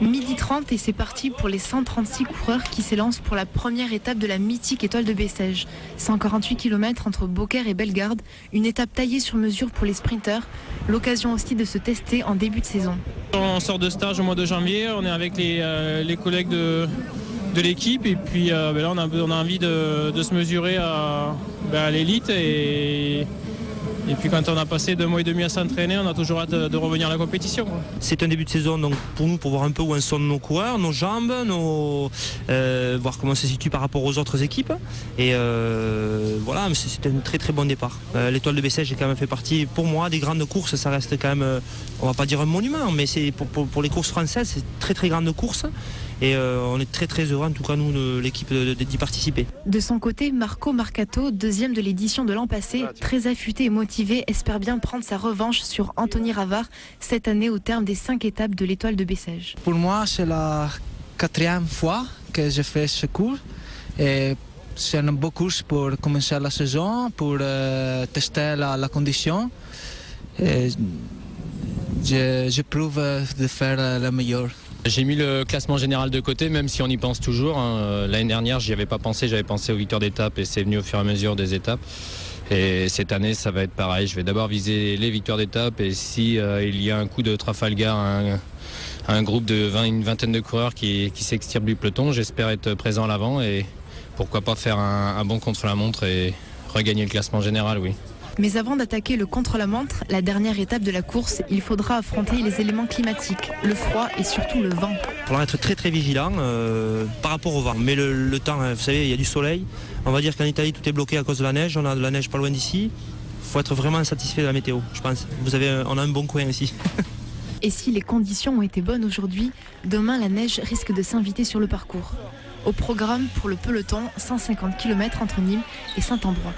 12h30 et c'est parti pour les 136 coureurs qui s'élancent pour la première étape de la mythique étoile de Bessèges. 148 km entre Beaucaire et Bellegarde, une étape taillée sur mesure pour les sprinteurs, l'occasion aussi de se tester en début de saison. On sort de stage au mois de janvier, on est avec les collègues de l'équipe et puis là on a envie de se mesurer à l'élite et puis quand on a passé 2 mois et demi à s'entraîner, on a toujours hâte de revenir à la compétition. C'est un début de saison donc pour nous, pour voir un peu où en sont nos coureurs, nos jambes, voir comment on se situe par rapport aux autres équipes. Et voilà, c'est un très très bon départ. L'étoile de Bessèges j'ai quand même fait partie, pour moi, des grandes courses. Ça reste quand même, on va pas dire un monument, mais c'est pour les courses françaises, c'est très très grande course. Et on est très très heureux, en tout cas nous, l'équipe, d'y participer. De son côté, Marco Marcato, deuxième de l'édition de l'an passé, très affûté et motivé, espère bien prendre sa revanche sur Anthony Ravard cette année au terme des 5 étapes de l'étoile de Bessèges. Pour moi, c'est la 4e fois que je fais ce cours. Et c'est une bonne course pour commencer la saison, pour tester la condition. Et je prouve de faire le meilleur. J'ai mis le classement général de côté, même si on y pense toujours. L'année dernière, j'y avais pas pensé, j'avais pensé aux victoires d'étape et c'est venu au fur et à mesure des étapes. Et cette année, ça va être pareil. Je vais d'abord viser les victoires d'étape et si il y a un coup de Trafalgar, un groupe de une vingtaine de coureurs qui s'extirpent du peloton, j'espère être présent à l'avant et pourquoi pas faire un bon contre-la-montre et regagner le classement général, oui. Mais avant d'attaquer le contre-la-montre, la dernière étape de la course, il faudra affronter les éléments climatiques, le froid et surtout le vent. Il faudra être très très vigilant par rapport au vent. Mais le temps, vous savez, il y a du soleil. On va dire qu'en Italie, tout est bloqué à cause de la neige. On a de la neige pas loin d'ici. Il faut être vraiment satisfait de la météo, je pense. On a un bon coin ici. Et si les conditions ont été bonnes aujourd'hui, demain la neige risque de s'inviter sur le parcours. Au programme pour le peloton, 150 km entre Nîmes et Saint-Ambrois.